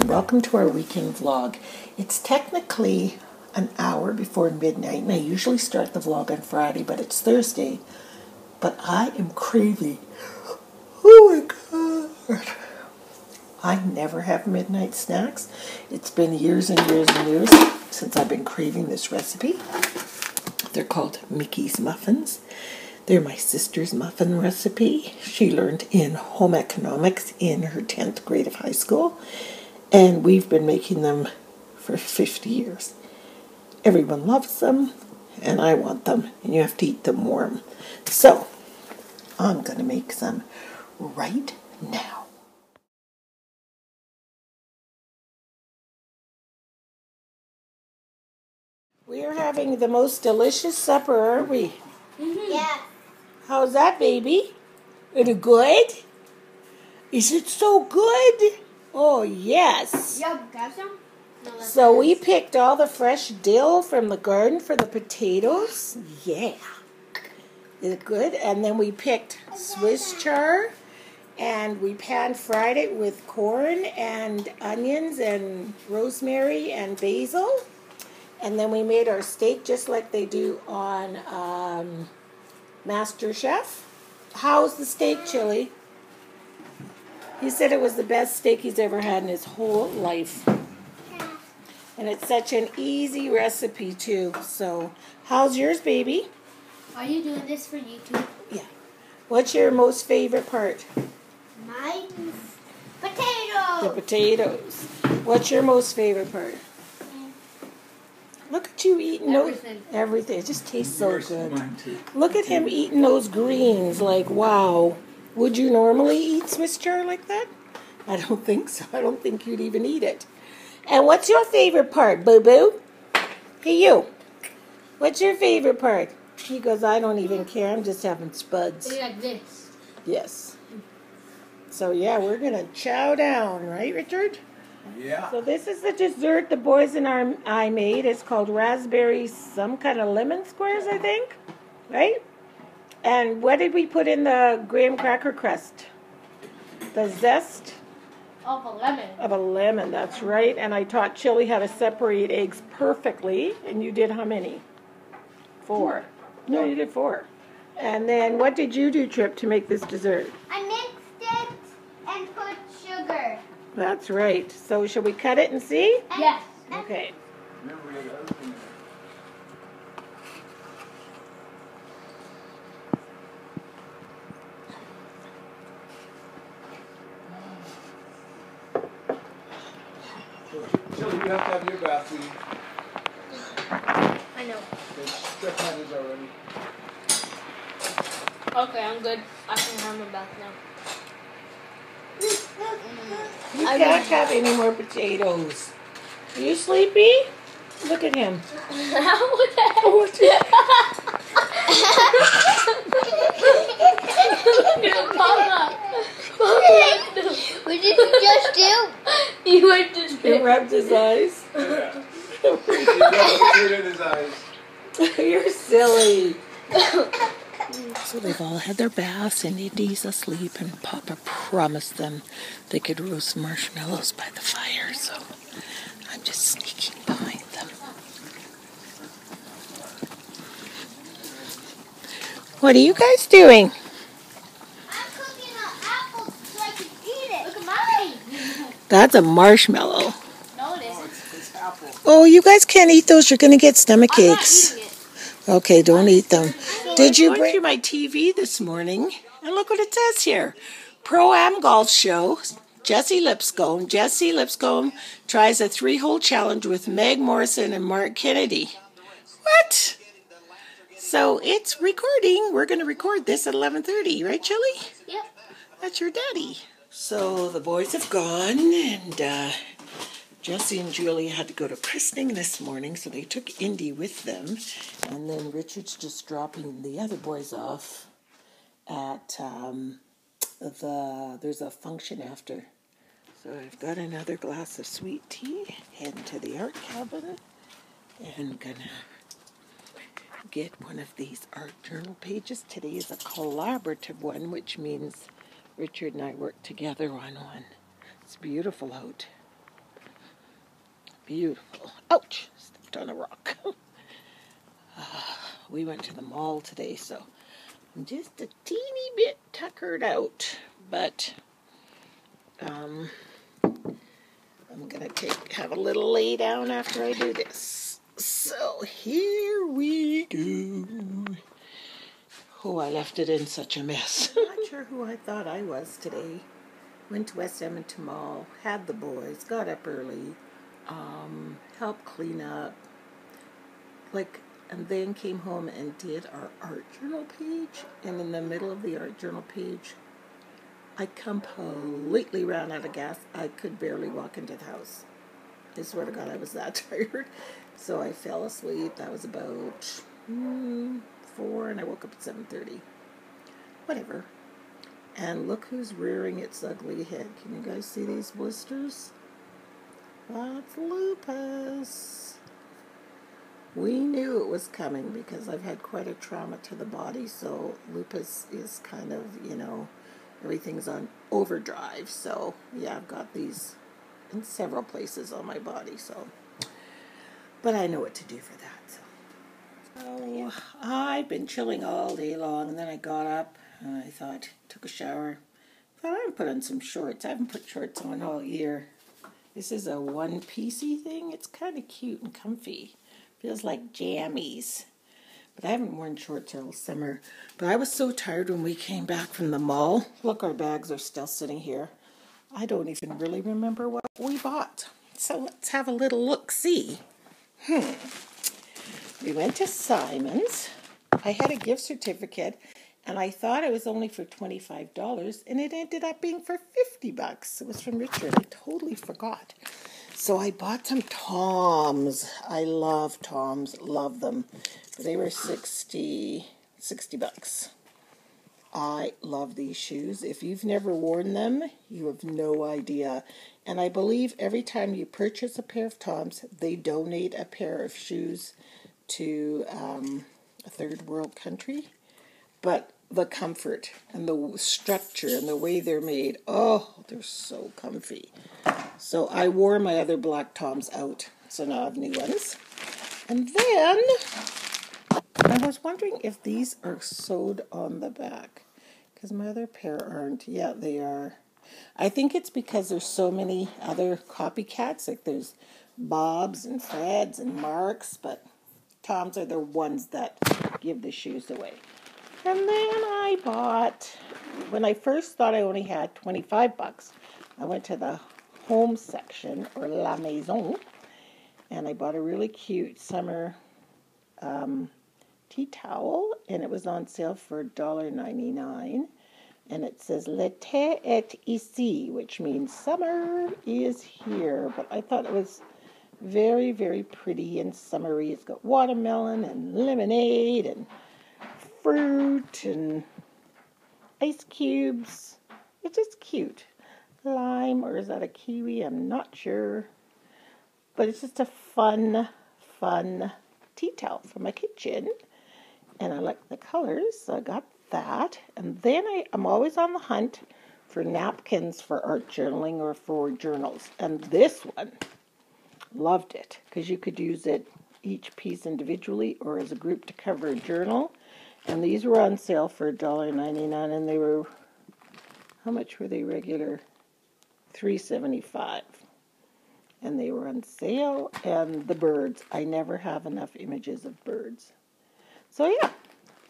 Welcome to our weekend vlog. It's technically an hour before midnight, and I usually start the vlog on Friday, but it's Thursday. But I am craving. Oh my God. I never have midnight snacks. It's been years and years and years since I've been craving this recipe. They're called Mickey's Muffins. They're my sister's muffin recipe. She learned in home economics in her 10th grade of high school. And we've been making them for 50 years. Everyone loves them, and I want them, and you have to eat them warm. So, I'm going to make some right now. We are having the most delicious supper, aren't we? Mm-hmm. Yeah. How's that, baby? Is it good? Is it so good? Oh, yes. Yeah, got some? No, So we picked all the fresh dill from the garden for the potatoes. Yeah. Is it good? And then we picked Swiss chard, and we pan-fried it with corn and onions and rosemary and basil. And then we made our steak just like they do on MasterChef. How's the steak, Chili? He said it was the best steak he's ever had in his whole life. And it's such an easy recipe, too. So, how's yours, baby? Are you doing this for YouTube? Yeah. What's your most favorite part? Mine's potatoes. The potatoes. What's your most favorite part? Look at you eating Everything. Everything. It just tastes so good. Look at him eating those greens. Like, wow. Would you normally eat Swiss chard like that? I don't think so. I don't think you'd even eat it. And what's your favorite part, boo-boo? Hey, you. What's your favorite part? He goes, I don't even care. I'm just having spuds. Like this. Yes. So, yeah, we're going to chow down, right, Richard? Yeah. So this is the dessert the boys and I made. It's called raspberry, some kind of lemon squares, I think. Right? And what did we put in the graham cracker crust? The zest Of a lemon. of a lemon, that's right. And I taught Chili how to separate eggs perfectly. And you did how many? 4. No, you did 4. And then what did you do, Trip, to make this dessert? I mixed it and put sugar. That's right. So shall we cut it and see? Yes. Okay. Remember the other thing. Chili, you have to have your bath, sweetie. I know. Step had his already. Okay, I'm good. I can have my bath now. You can't have any more potatoes. Are you sleepy? Look at him. What did you just do? You went to He rubbed his eyes. He rubbed the potato in his eyes. You're silly. So they've all had their baths and Indy's asleep, and Papa promised them they could roast marshmallows by the fire, so I'm just sneaking behind them. What are you guys doing? I'm cooking an apple so I can eat it. Look at mine. That's a marshmallow. No, it isn't. It's apple. Oh, you guys can't eat those. You're going to get stomach I'm not aches. eating it. Okay, don't eat them. Did you bring to my TV this morning? And look what it says here. Pro-Am Golf Show. Jesse Lipscomb. Jesse Lipscomb tries a 3-hole challenge with Meg Morrison and Mark Kennedy. What? So it's recording. We're going to record this at 11:30, right, Chili? Yep. That's your daddy. So the boys have gone, and Jesse and Julie had to go to christening this morning, so they took Indy with them. And then Richard's just dropping the other boys off at there's a function after. So I've got another glass of sweet tea, heading to the art cabin, and gonna get one of these art journal pages. Today is a collaborative one, which means Richard and I work together on one. It's beautiful out. Beautiful. Ouch! Stepped on a rock. We went to the mall today, so I'm just a teeny bit tuckered out, but I'm gonna have a little lay down after I do this. So here we go. Oh, I left it in such a mess. I'm not sure who I thought I was today. Went to West Edmonton Mall, had the boys, got up early, helped clean up, and then came home and did our art journal page. And in the middle of the art journal page, I completely ran out of gas. I could barely walk into the house. I swear to God, I was that tired. So I fell asleep. That was about 4, and I woke up at 7:30. Whatever. And look who's rearing its ugly head. Can you guys see these blisters? That's lupus. We knew it was coming because I've had quite a trauma to the body, so lupus is kind of, everything's on overdrive. So, yeah, I've got these in several places on my body, but I know what to do for that. So I've been chilling all day long, and then I got up and I took a shower. Thought I'd put on some shorts. I haven't put shorts on all year. This is a one-piecey thing. It's kind of cute and comfy. Feels like jammies. But I haven't worn shorts all summer. But I was so tired when we came back from the mall. Look, our bags are still sitting here. I don't even really remember what we bought. So let's have a little look-see. We went to Simon's. I had a gift certificate, and I thought it was only for $25, and it ended up being for $50. It was from Richard. I totally forgot. So I bought some Toms. I love Toms. Love them. They were $60. I love these shoes. If you've never worn them, you have no idea. And I believe every time you purchase a pair of Toms, they donate a pair of shoes to a third world country. But the comfort and the structure and the way they're made, they're so comfy. So I wore my other black Toms out, so now I have new ones. And then I was wondering if these are sewed on the back, because my other pair aren't. Yeah, they are. I think it's because there's so many other copycats, like there's Bob's and Fred's and Mark's, but Toms are the ones that give the shoes away. And then I bought, when I first thought I only had $25, I went to the home section, or La Maison, and I bought a really cute summer tea towel, and it was on sale for $1.99, and it says L'été est ici, which means summer is here. But I thought it was very, very pretty and summery. It's got watermelon and lemonade and fruit and ice cubes. It's just cute. Lime, or is that a kiwi? I'm not sure. But it's just a fun tea towel for my kitchen. And I like the colors, so I got that. And then I'm always on the hunt for napkins for art journaling or for journals. And this one, loved it, because you could use it each piece individually or as a group to cover a journal. And these were on sale for $1.99, and they were, how much were they regular? $3.75. And they were on sale. And the birds, I never have enough images of birds. So yeah,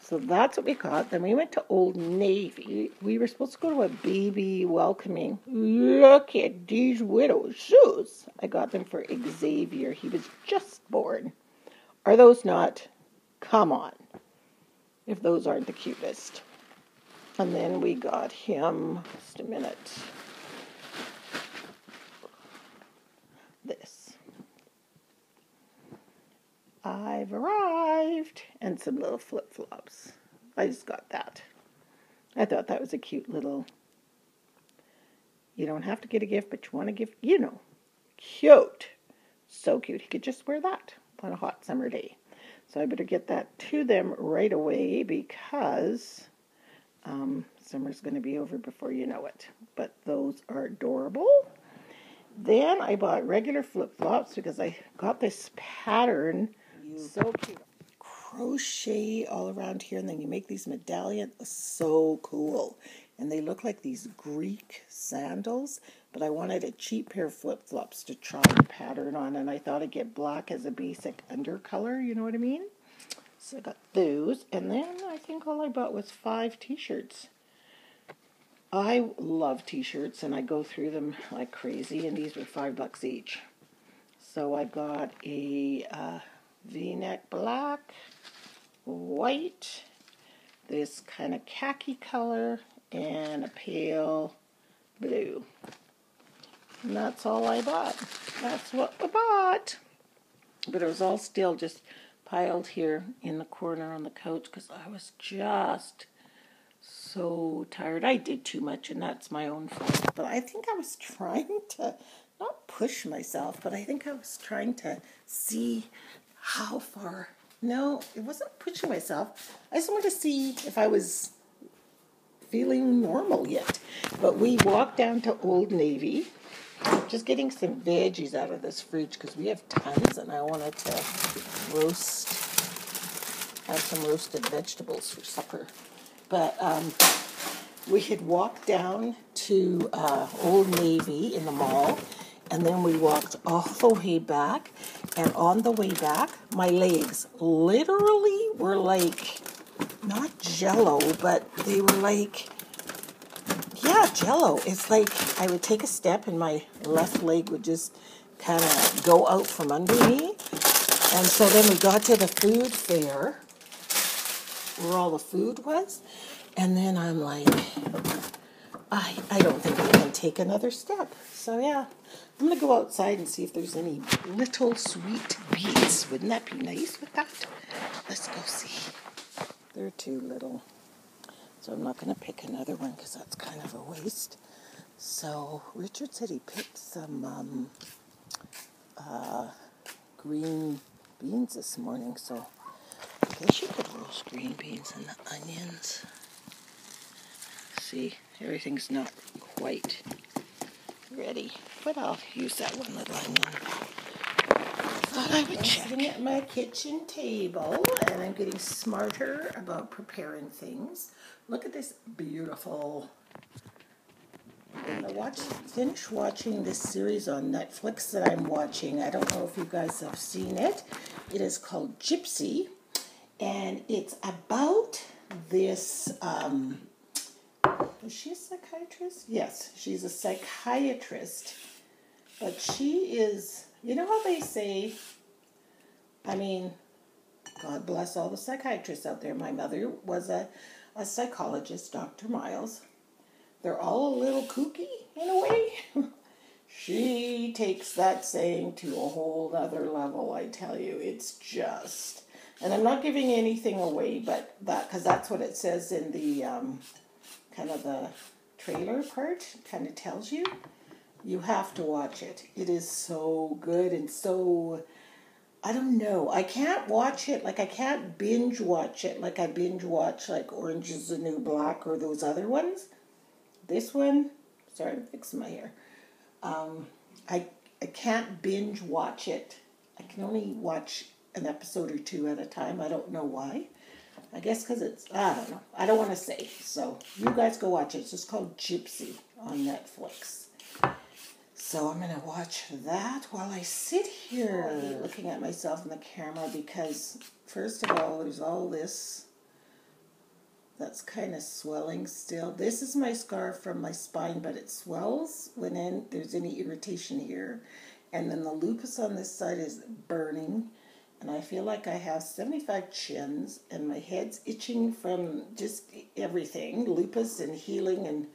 so that's what we got. Then we went to Old Navy. We were supposed to go to a baby welcoming. Look at these widow shoes. I got them for Xavier. He was just born. Are those not? Come on. If those aren't the cutest. And then we got him, just a minute, this. I've arrived. And some little flip-flops. I just got that. I thought that was a cute little, you don't have to get a gift, but you want to give, you know, cute. So cute. He could just wear that on a hot summer day. So I better get that to them right away because summer's going to be over before you know it. But those are adorable. Then I bought regular flip-flops because I got this pattern. So cute. Crochet all around here, and then you make these medallions. So cool. And they look like these Greek sandals, but I wanted a cheap pair of flip-flops to try the pattern on, and I thought I'd get black as a basic undercolor, you know what I mean? So I got those, and then I think all I bought was 5 t-shirts. I love t-shirts, and I go through them like crazy, and these were $5 each. So I got a V-neck black, white, this kind of khaki color, and a pale blue. And that's all I bought. That's what I bought. But it was all still just piled here in the corner on the couch because I was just so tired. I did too much, and that's my own fault. But I think I was trying to, not push myself, but I think I was trying to see how far. No, it wasn't pushing myself. I just wanted to see if I was feeling normal yet. But we walked down to Old Navy, just getting some veggies out of this fridge because we have tons, and I wanted to have some roasted vegetables for supper. But we had walked down to Old Navy in the mall, and then we walked all the way back, and on the way back, my legs literally were like, not jello, but they were like, yeah, jello. It's like I would take a step and my left leg would just kind of go out from under me. And so then we got to the food fair where all the food was. And then I'm like, I don't think I can take another step. So yeah, I'm going to go outside and see if there's any little sweet beets. Wouldn't that be nice with that? Let's go see. They're too little. So I'm not going to pick another one because that's kind of a waste. So Richard said he picked some green beans this morning. So I guess you could roast green beans and the onions. See, everything's not quite ready. But I'll use that one little onion. Thought I would check. I'm sitting at my kitchen table, and I'm getting smarter about preparing things. Look at this beautiful. I finished watching this series on Netflix that I'm watching. I don't know if you guys have seen it. It is called Gypsy, and it's about this. Is she a psychiatrist? Yes, she's a psychiatrist, but she is. You know how they say, I mean, God bless all the psychiatrists out there. My mother was a psychologist, Dr. Miles. They're all a little kooky in a way. She takes that saying to a whole other level, I tell you. It's just, and I'm not giving anything away, but because that's what it says in the kind of the trailer part, kind of tells you. You have to watch it. It is so good and so, I don't know. I can't watch it, like I can't binge watch it like I binge watch like Orange is the New Black or those other ones. This one, sorry, I'm fixing my hair. I can't binge watch it. I can only watch an episode or 2 at a time. I don't know why. I guess because it's, I don't know. I don't want to say. So you guys go watch it. It's just called Gypsy on Netflix. So I'm going to watch that while I sit here looking at myself in the camera because, first of all, there's all this that's kind of swelling still. This is my scar from my spine, but it swells when there's any irritation here. And then the lupus on this side is burning. And I feel like I have 75 chins, and my head's itching from just everything, lupus and healing and...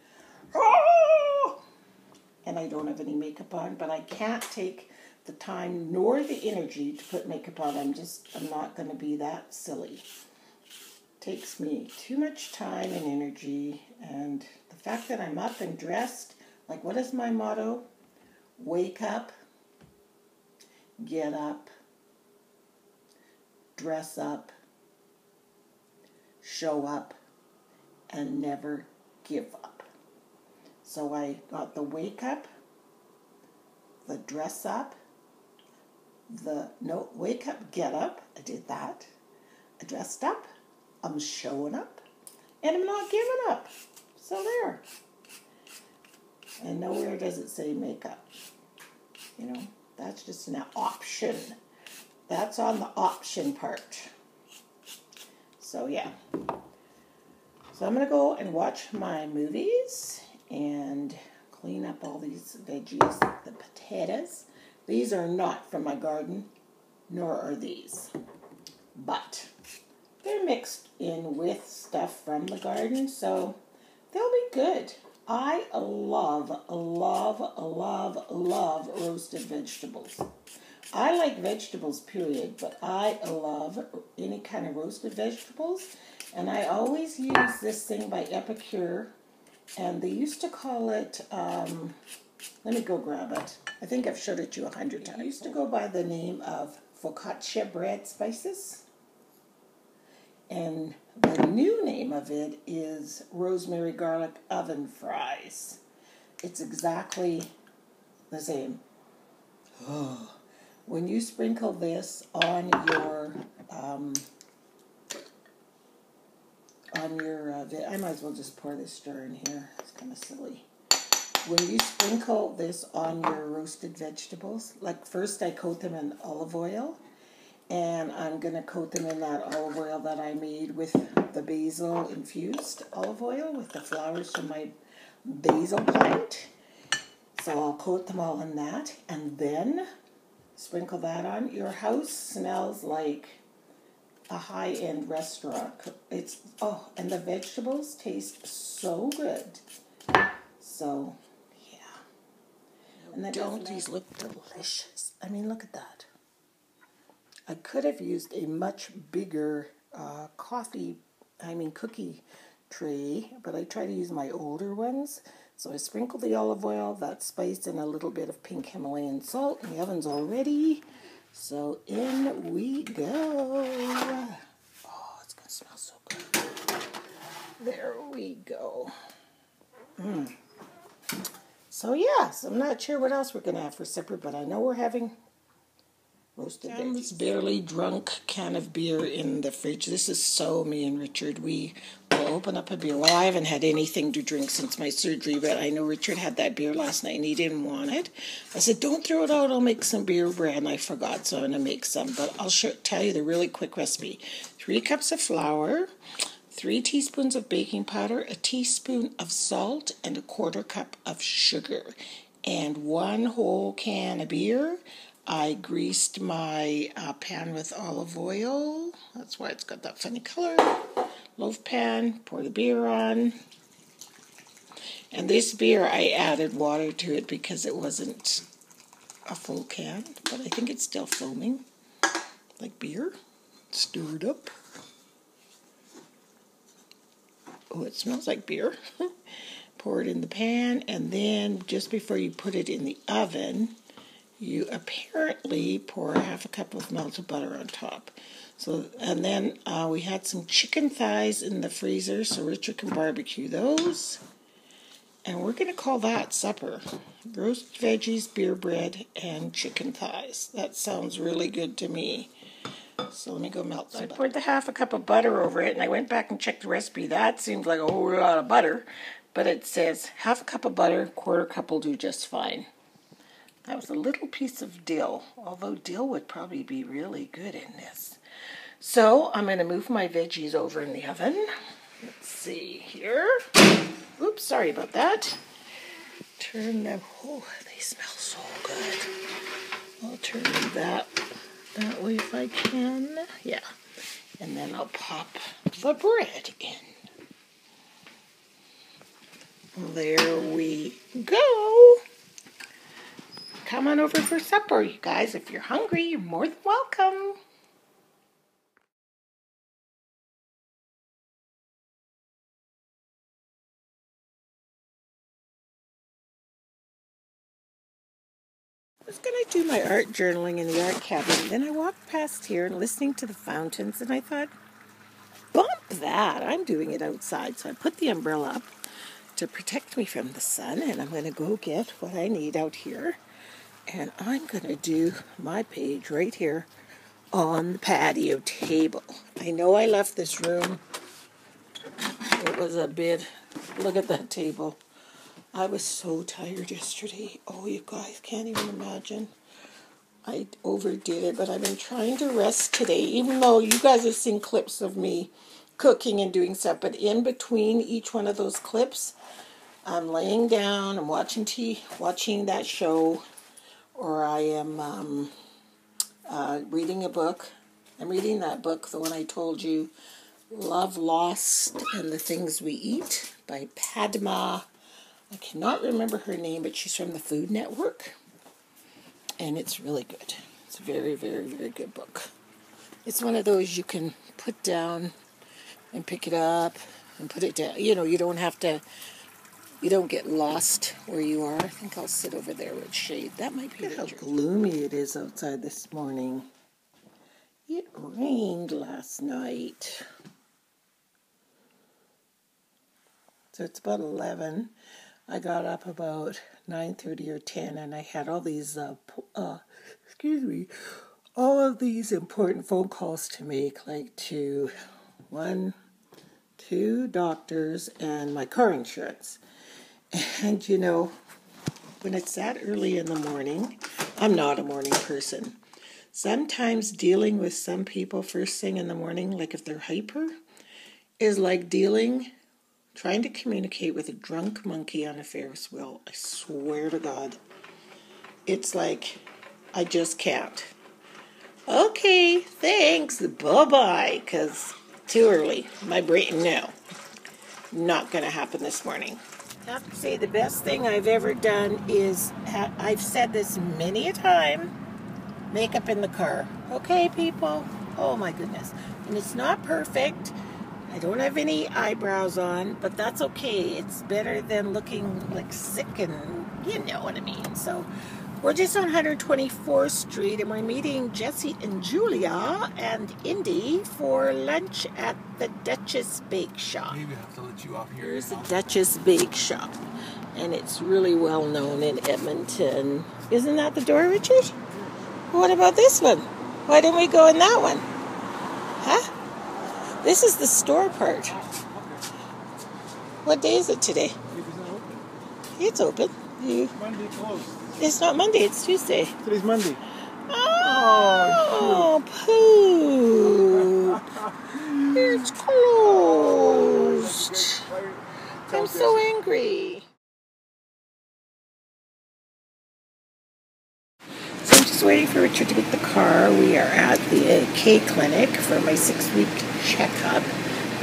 And I don't have any makeup on, but I can't take the time nor the energy to put makeup on. I'm not going to be that silly takes me too much time and energy, and the fact that I'm up and dressed, like what is my motto? Wake up, get up, dress up, show up, and never give up. So I got the wake up, the dress up, wake up, get up, I did that. I dressed up, I'm showing up, and I'm not giving up. So there. And nowhere does it say makeup. You know, that's just an option. That's on the option part. So yeah. So I'm going to go and watch my movies and clean up all these veggies, the potatoes. These are not from my garden, nor are these. But they're mixed in with stuff from the garden, so they'll be good. I love roasted vegetables. I like vegetables, period, but I love any kind of roasted vegetables. And I always use this thing by Epicure, and they used to call it, let me go grab it. I think I've showed it to you 100 times. It used to go by the name of focaccia bread spices. And the new name of it is rosemary garlic oven fries. It's exactly the same. Oh. When you sprinkle this on your I might as well just pour this stir in here. It's kind of silly. When you sprinkle this on your roasted vegetables, like first I coat them in olive oil, and I'm going to coat them in that olive oil that I made with the basil infused olive oil with the flowers from my basil plant. So I'll coat them all in that, and then sprinkle that on. Your house smells like a high-end restaurant. And the vegetables taste so good. So, yeah. And don't these look delicious? I mean, look at that. I could have used a much bigger cookie tray, but I try to use my older ones. So I sprinkle the olive oil, that spice, and a little bit of pink Himalayan salt. And the oven's all ready. So in we go. Oh, it's going to smell so good. There we go. So yes, I'm not sure what else we're going to have for supper, but I know we're having roasted veggies. Barely drunk can of beer in the fridge. This is so me and Richard. We will open up a beer. Well, I haven't had anything to drink since my surgery, but I know Richard had that beer last night and he didn't want it. I said, don't throw it out. I'll make some beer bread. And I forgot, so I'm going to make some. But I'll tell you the really quick recipe. 3 cups of flour, 3 teaspoons of baking powder, a teaspoon of salt, and a 1/4 cup of sugar. And 1 whole can of beer. I greased my pan with olive oil. That's why it's got that funny color. Loaf pan, pour the beer on. And this beer, I added water to it because it wasn't a full can. But I think it's still foaming, like beer. Stir it up. Oh, it smells like beer. Pour it in the pan, and then just before you put it in the oven, you apparently pour 1/2 cup of melted butter on top. So, and then we had some chicken thighs in the freezer, so Richard can barbecue those. And we're going to call that supper. Roast veggies, beer bread, and chicken thighs. That sounds really good to me. So let me go melt some butter. I poured the 1/2 cup of butter over it, and I went back and checked the recipe. That seems like a whole lot of butter, but it says 1/2 cup of butter, 1/4 cup will do just fine. That was a little piece of dill, although dill would probably be really good in this. So I'm going to move my veggies over in the oven. Let's see here. Oops, sorry about that. Turn them. Oh, they smell so good. I'll turn that way if I can. Yeah. And then I'll pop the bread in. There we go. Come on over for supper, you guys. If you're hungry, you're more than welcome. I was going to do my art journaling in the art cabinet. Then I walked past here and listening to the fountains, and I thought, bump that. I'm doing it outside. So I put the umbrella up to protect me from the sun, and I'm going to go get what I need out here. And I'm going to do my page right here on the patio table. I know I left this room. It was a bit, look at that table. I was so tired yesterday. Oh, you guys can't even imagine. I overdid it, but I've been trying to rest today, even though you guys have seen clips of me cooking and doing stuff. But in between each one of those clips, I'm laying down, I'm watching that show, or I am reading a book. I'm reading that book, the one I told you, Love Lost and the Things We Eat by Padma. I cannot remember her name, but she's from the Food Network. And it's really good. It's a very, very, very good book. It's one of those you can put down and pick it up and put it down. You know, you don't get lost where you are. I think I'll sit over there with shade. That might be how gloomy it is outside this morning. It rained last night. So it's about 11. I got up about 9:30 or 10, and I had all these, all of these important phone calls to make, like to 2 doctors and my car insurance. And, you know, when it's that early in the morning, I'm not a morning person. Sometimes dealing with some people first thing in the morning, like if they're hyper, is like trying to communicate with a drunk monkey on a Ferris wheel. I swear to God. It's like, I just can't. Okay, thanks, bye-bye, because too early. My brain, no. Not going to happen this morning. I have to say the best thing I've ever done is, I've said this many a time, makeup in the car. Okay, people? Oh my goodness. And it's not perfect. I don't have any eyebrows on, but that's okay. It's better than looking like sick, and you know what I mean. So we're just on 124th Street, and we're meeting Jesse and Julia and Indy for lunch at the Duchess Bake Shop. Maybe I have to let you off here. Here's the Duchess Bake Shop, and it's really well known in Edmonton. Isn't that the door, Richard? What about this one? Why didn't we go in that one? Huh? This is the store part. What day is it today? It's open. Monday closed. It's not Monday, it's Tuesday. Today's Monday. Oh, poop. It's closed. I'm so angry. So I'm just waiting for Richard to get the car. We are at the K clinic for my 6-week checkup.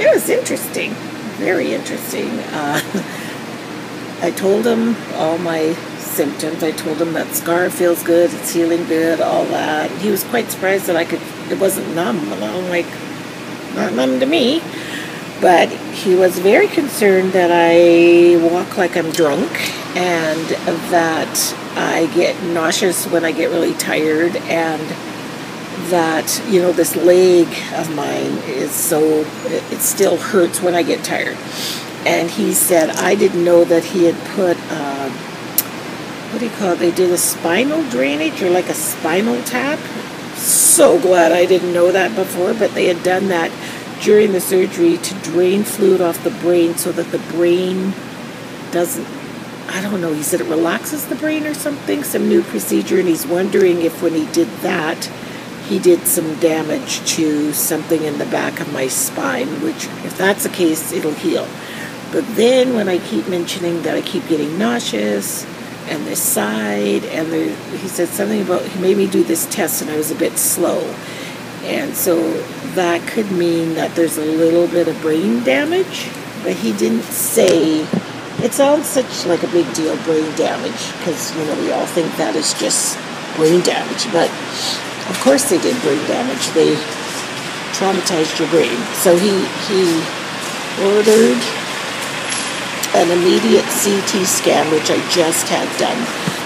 It was interesting, very interesting. I told him all my symptoms. I told him that scar feels good, it's healing good, all that. He was quite surprised that it wasn't numb. And I'm like, not numb to me. But he was very concerned that I walk like I'm drunk and that I get nauseous when I get really tired, and that, you know, this leg of mine is so, it still hurts when I get tired. And he said, I didn't know that he had put, what do you call it? They did a spinal drainage, or like a spinal tap. So glad I didn't know that before, but they had done that during the surgery to drain fluid off the brain so that the brain doesn't, I don't know, he said it relaxes the brain or something, some new procedure, and he's wondering if when he did that, he did some damage to something in the back of my spine, which, if that's the case, it'll heal. But then when I keep mentioning that I keep getting nauseous, and this side, and he said something about, he made me do this test, and I was a bit slow. And so that could mean that there's a little bit of brain damage, but he didn't say. It sounds such like a big deal, brain damage, because, you know, we all think that is just brain damage, but of course they did brain damage. They traumatized your brain. So he ordered an immediate CT scan, which I just had done.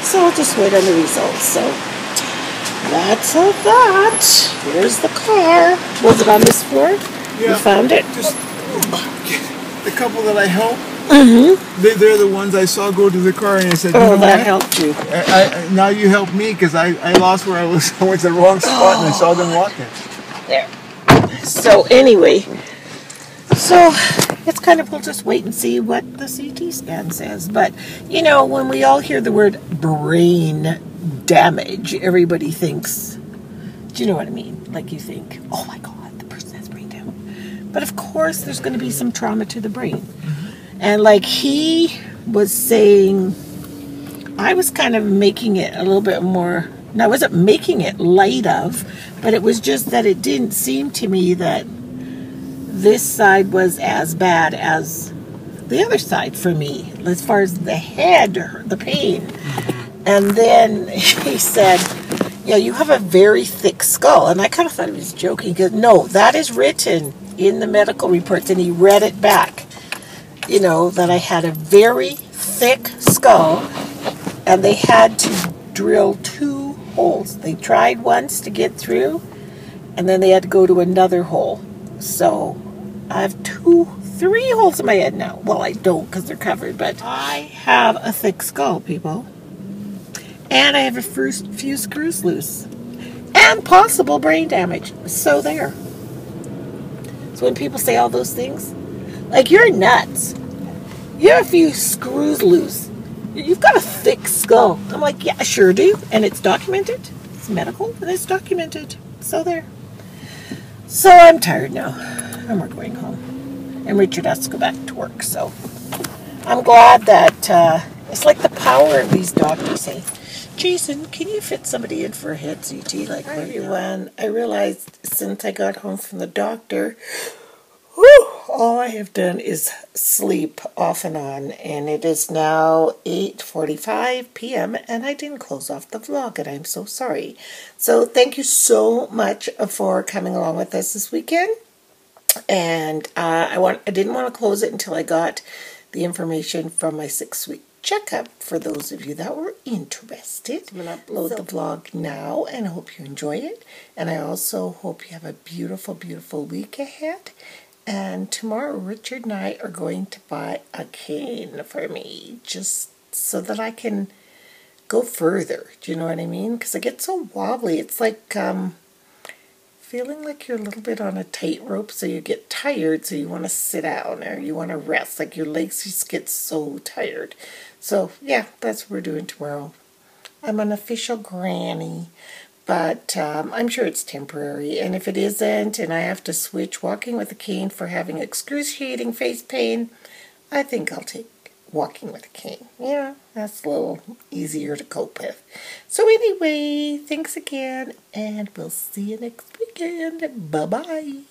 So I'll just wait on the results. So that's all that. Here's the car. Was it on this floor? Yeah. You found it? Just the couple that I helped. Mm-hmm. They're the ones I saw go to the car, and I said, Oh, you know that what? helped you. Now you helped me because I lost where I was. I went to the wrong spot and I saw them walking. There. So anyway, so it's kind of, we'll just wait and see what the CT scan says. But, you know, when we all hear the word brain damage, everybody thinks, do you know what I mean? Like you think, oh my God, the person has brain damage. But of course, there's going to be some trauma to the brain. And like he was saying, I was kind of making it a little bit more, and I wasn't making it light of, but it was just that it didn't seem to me that this side was as bad as the other side for me, as far as the head, the pain. And then he said, yeah, you have a very thick skull. And I kind of thought he was joking, because no, that is written in the medical reports, and he read it back. You know, that I had a very thick skull, and they had to drill 2 holes. They tried once to get through, and then they had to go to another hole. So I have 3 holes in my head now. Well, I don't because they're covered, but I have a thick skull, people. And I have a few screws loose. And possible brain damage. So there. So when people say all those things, like, you're nuts. You have a few screws loose. You've got a thick skull. I'm like, yeah, I sure do. And it's documented. It's medical and it's documented. So there. So I'm tired now. And we're going home. And Richard has to go back to work. So I'm glad that it's like the power of these doctors. Hey, Jason, can you fit somebody in for a head CT? Like, hi, everyone. I realized since I got home from the doctor, all I have done is sleep off and on, and it is now 8:45 p.m. and I didn't close off the vlog, and I'm so sorry. So thank you so much for coming along with us this weekend. And I didn't want to close it until I got the information from my 6-week checkup for those of you that were interested. I'm going to upload the vlog now, and I hope you enjoy it. And I also hope you have a beautiful, beautiful week ahead. And tomorrow, Richard and I are going to buy a cane for me, just so that I can go further. Do you know what I mean? Because I get so wobbly. It's like feeling like you're a little bit on a tightrope, so you get tired, so you want to sit down or you want to rest. Like, your legs just get so tired. So, yeah, that's what we're doing tomorrow. I'm an official granny. But I'm sure it's temporary, and if it isn't, and I have to switch walking with a cane for having excruciating face pain, I think I'll take walking with a cane. Yeah, that's a little easier to cope with. So anyway, thanks again, and we'll see you next weekend. Bye-bye.